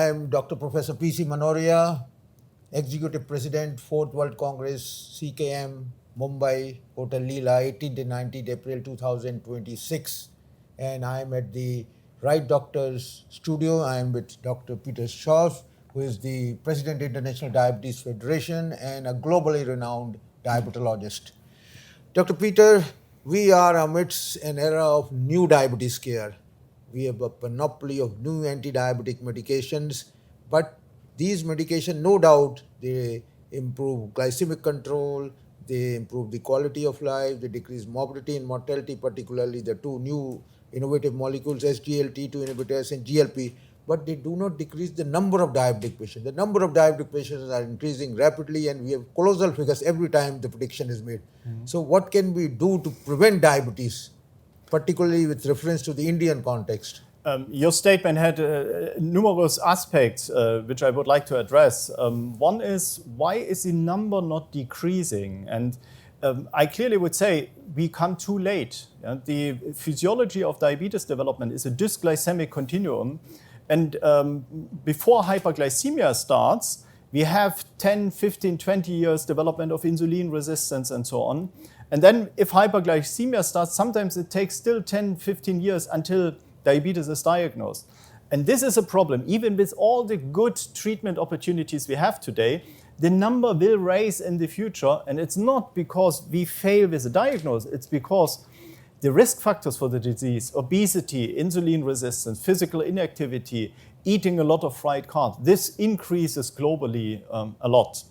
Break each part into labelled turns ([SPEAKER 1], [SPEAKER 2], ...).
[SPEAKER 1] I am Dr. Professor P.C. Manoria, Executive President, 4th World Congress, CKM, Mumbai, Hotel Leela, 18th and 19th April 2026. And I am at the TheRightDoctors studio. I am with Dr. Peter Schwarz, who is the President, International Diabetes Federation and a globally renowned diabetologist. Dr. Peter, we are amidst an era of new diabetes care. We have a panoply of new anti-diabetic medications, but these medications, no doubt, they improve glycemic control, they improve the quality of life, they decrease morbidity and mortality, particularly the two new innovative molecules, SGLT2 inhibitors and GLP, but they do not decrease the number of diabetic patients. The number of diabetic patients are increasing rapidly, and we have colossal figures every time the prediction is made. So what can we do to prevent diabetes, particularly with reference to the Indian context?
[SPEAKER 2] Your statement had numerous aspects which I would like to address. One is, why is the number not decreasing? And I clearly would say we come too late. The physiology of diabetes development is a dysglycemic continuum. And before hyperglycemia starts, we have 10, 15, 20 years development of insulin resistance and so on. And then if hyperglycemia starts, sometimes it takes still 10, 15 years until diabetes is diagnosed. And this is a problem. Even with all the good treatment opportunities we have today, the number will rise in the future. And it's not because we fail with the diagnosis, it's because the risk factors for the disease, obesity, insulin resistance, physical inactivity, eating a lot of fried carbs, this increases globally a lot.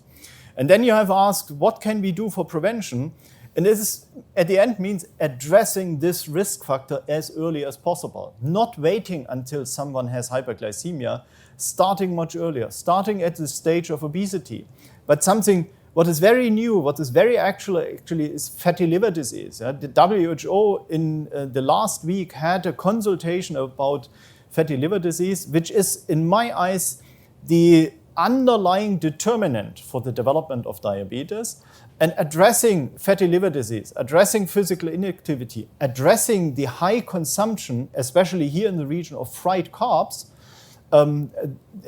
[SPEAKER 2] And then you have asked, what can we do for prevention? And this is, at the end, means addressing this risk factor as early as possible, not waiting until someone has hyperglycemia, starting much earlier, starting at the stage of obesity. But something what is very new, what is very actually is fatty liver disease. The WHO in the last week had a consultation about fatty liver disease, which is, in my eyes, the underlying determinant for the development of diabetes. And addressing fatty liver disease, addressing physical inactivity, addressing the high consumption, especially here in the region of fried carbs,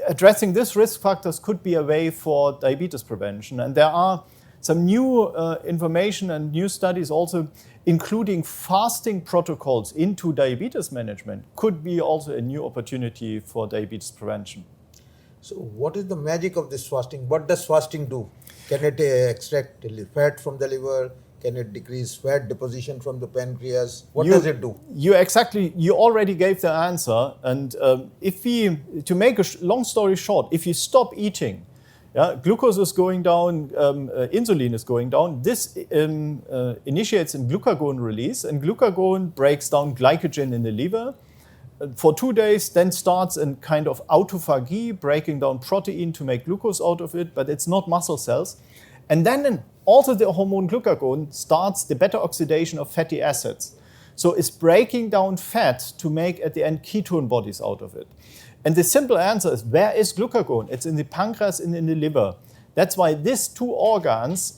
[SPEAKER 2] addressing these risk factors could be a way for diabetes prevention. And there are some new information and new studies also including fasting protocols into diabetes management could be also a new opportunity for diabetes prevention.
[SPEAKER 1] So what is the magic of this fasting? What does fasting do? Can it extract fat from the liver? Can it decrease fat deposition from the pancreas? What does it do?
[SPEAKER 2] You already gave the answer. And to make a long story short, if you stop eating, glucose is going down, insulin is going down. This initiates a glucagon release, and glucagon breaks down glycogen in the liver for 2 days, then starts a kind of autophagy, breaking down protein to make glucose out of it, but it's not muscle cells. And then also the hormone glucagon starts the beta-oxidation of fatty acids. So it's breaking down fat to make, at the end, ketone bodies out of it. And the simple answer is, where is glucagon? It's in the pancreas and in the liver. That's why these two organs,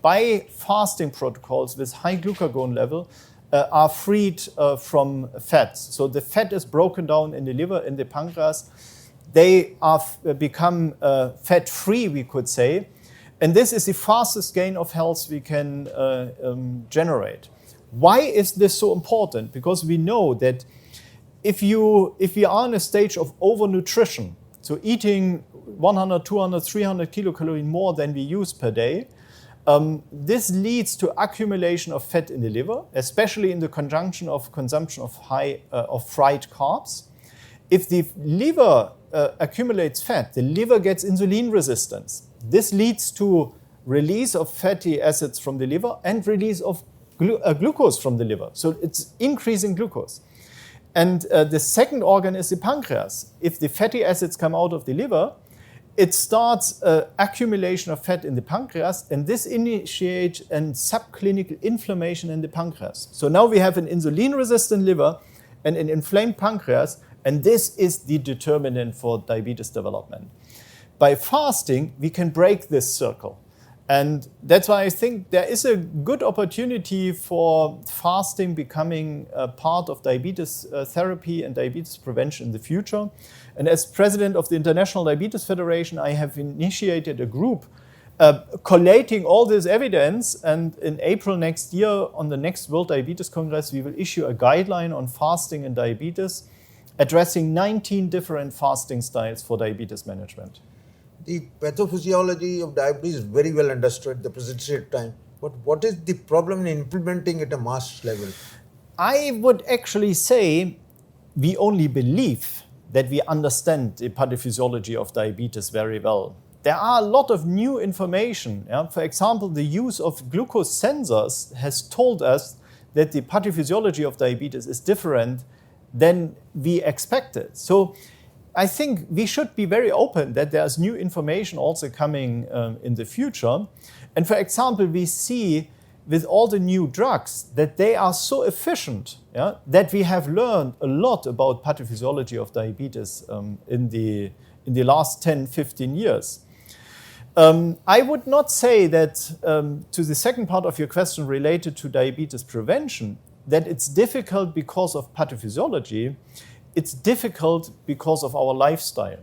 [SPEAKER 2] by fasting protocols with high glucagon level, are freed from fats. So the fat is broken down in the liver, in the pancreas. They are become fat-free, we could say. And this is the fastest gain of health we can generate. Why is this so important? Because we know that if we are in a stage of overnutrition, so eating 100, 200, 300 kilocalories more than we use per day, this leads to accumulation of fat in the liver, especially in the conjunction of consumption of fried carbs. If the liver accumulates fat, the liver gets insulin resistance. This leads to release of fatty acids from the liver and release of glucose from the liver. So it's increasing glucose. And the second organ is the pancreas. If the fatty acids come out of the liver, it starts accumulation of fat in the pancreas, and this initiates a subclinical inflammation in the pancreas. So now we have an insulin-resistant liver and an inflamed pancreas, and this is the determinant for diabetes development. By fasting, we can break this circle. And that's why I think there is a good opportunity for fasting becoming a part of diabetes therapy and diabetes prevention in the future. And as president of the International Diabetes Federation, I have initiated a group collating all this evidence. And in April next year, on the next World Diabetes Congress, we will issue a guideline on fasting and diabetes, addressing 19 different fasting styles for diabetes management.
[SPEAKER 1] The pathophysiology of diabetes is very well understood at the present time. But what is the problem in implementing it at a mass level?
[SPEAKER 2] I would actually say we only believe that we understand the pathophysiology of diabetes very well. There are a lot of new information. Yeah? For example, the use of glucose sensors has told us that the pathophysiology of diabetes is different than we expected. So I think we should be very open that there's new information also coming in the future. And for example, we see with all the new drugs that they are so efficient, yeah, that we have learned a lot about pathophysiology of diabetes in the last 10, 15 years. I would not say that, to the second part of your question related to diabetes prevention, that it's difficult because of pathophysiology. It's difficult because of our lifestyle.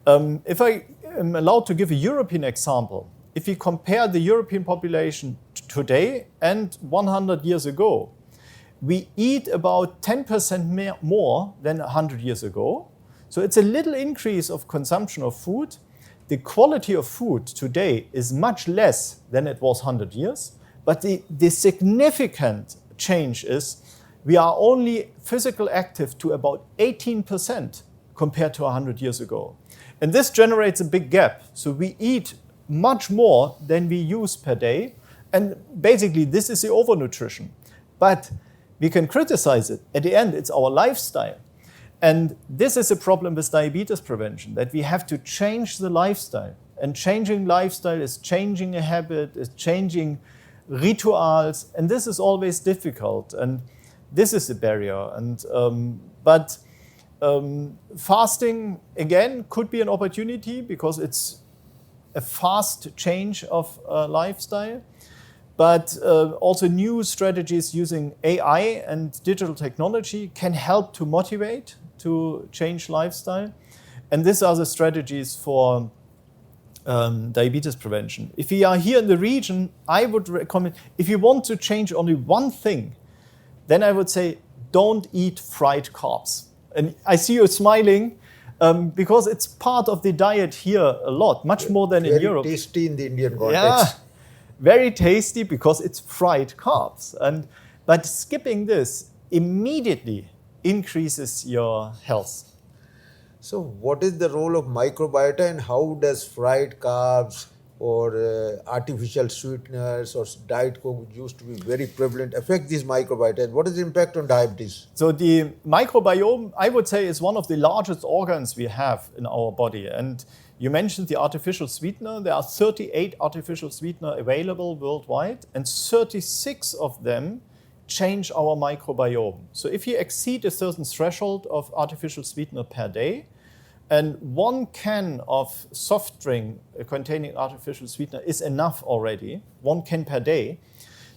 [SPEAKER 2] If I am allowed to give a European example, if we compare the European population today and 100 years ago, we eat about 10% more than 100 years ago. So it's a little increase of consumption of food. The quality of food today is much less than it was 100 years, but the significant change is we are only physical active to about 18% compared to 100 years ago. And this generates a big gap. So we eat much more than we use per day. And basically, this is the overnutrition. But we can criticize it. At the end, it's our lifestyle. And this is a problem with diabetes prevention, that we have to change the lifestyle. And changing lifestyle is changing a habit, is changing rituals. And this is always difficult. And this is the barrier. But fasting, again, could be an opportunity because it's a fast change of lifestyle. But also new strategies using AI and digital technology can help to motivate to change lifestyle. And these are the strategies for diabetes prevention. If we are here in the region, I would recommend, if you want to change only one thing, then I would say, don't eat fried carbs. And I see you smiling because it's part of the diet here a lot, much more than in Europe.
[SPEAKER 1] Very tasty in the Indian context.
[SPEAKER 2] Yeah, very tasty because it's fried carbs. But skipping this immediately increases your health.
[SPEAKER 1] So what is the role of microbiota and how does fried carbs or artificial sweeteners or diet coke, which used to be very prevalent, affect these microbiota? And what is the impact on diabetes?
[SPEAKER 2] So the microbiome, I would say, is one of the largest organs we have in our body. And you mentioned the artificial sweetener. There are 38 artificial sweeteners available worldwide, and 36 of them change our microbiome. So if you exceed a certain threshold of artificial sweetener per day, and 1 can of soft drink containing artificial sweetener is enough already, 1 can per day.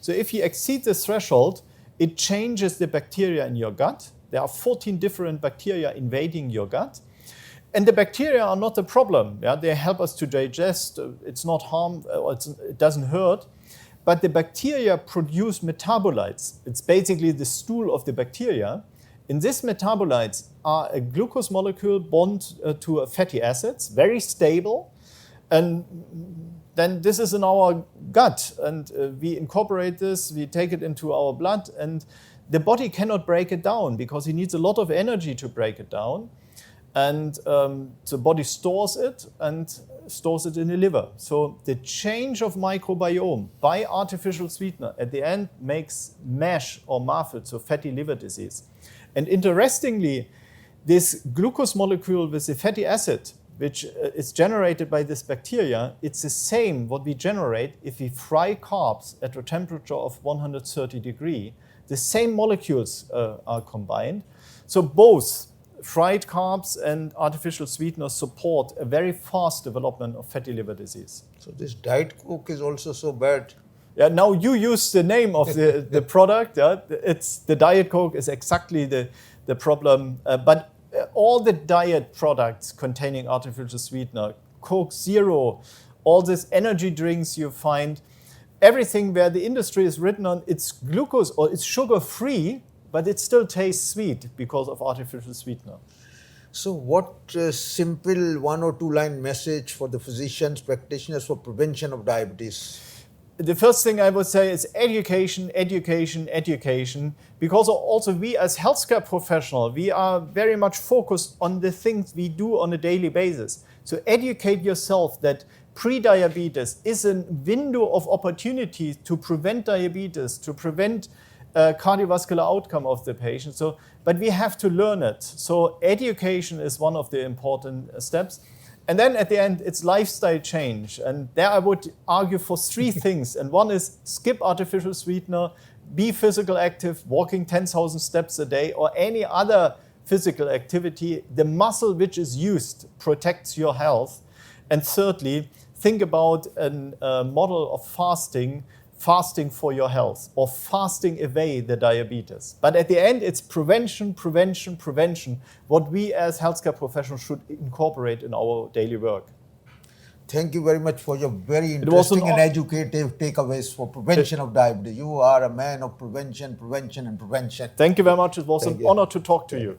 [SPEAKER 2] So if you exceed the threshold, it changes the bacteria in your gut. There are 14 different bacteria invading your gut. And the bacteria are not a problem. Yeah? They help us to digest. It's not harm, it doesn't hurt. But the bacteria produce metabolites. It's basically the stool of the bacteria. In these metabolites are a glucose molecule bond to a fatty acids, very stable. And then this is in our gut. And we incorporate this, we take it into our blood. And the body cannot break it down because it needs a lot of energy to break it down. And the body stores it and stores it in the liver. So the change of microbiome by artificial sweetener at the end makes MASH or MAFLD, so fatty liver disease. And interestingly, this glucose molecule with the fatty acid, which is generated by this bacteria, it's the same what we generate if we fry carbs at a temperature of 130 degrees. The same molecules are combined. So both fried carbs and artificial sweeteners support a very fast development of fatty liver disease.
[SPEAKER 1] So this Diet Coke is also so bad.
[SPEAKER 2] Yeah, now you use the name of the product. Yeah? It's the Diet Coke is exactly the problem. But all the diet products containing artificial sweetener, Coke Zero, all these energy drinks you find, everything where the industry is written on it's glucose or it's sugar-free, but it still tastes sweet because of artificial sweetener.
[SPEAKER 1] So what simple 1 or 2 line message for the physicians, practitioners for prevention of diabetes?
[SPEAKER 2] The first thing I would say is education, education, education, because also we as healthcare professionals, we are very much focused on the things we do on a daily basis. So educate yourself that pre-diabetes is a window of opportunity to prevent diabetes, to prevent cardiovascular outcome of the patient. But we have to learn it. So education is one of the important steps. And then at the end, it's lifestyle change. And there I would argue for 3 things. And one is skip artificial sweetener, be physical active, walking 10,000 steps a day, or any other physical activity. The muscle which is used protects your health. And thirdly, think about a model of fasting for your health, or fasting away the diabetes. But at the end, it's prevention, prevention, prevention, what we as healthcare professionals should incorporate in our daily work.
[SPEAKER 1] Thank you very much for your very interesting and educative takeaways for prevention of diabetes. You are a man of prevention, prevention, and prevention.
[SPEAKER 2] Thank you very much. It was an honor to talk to you.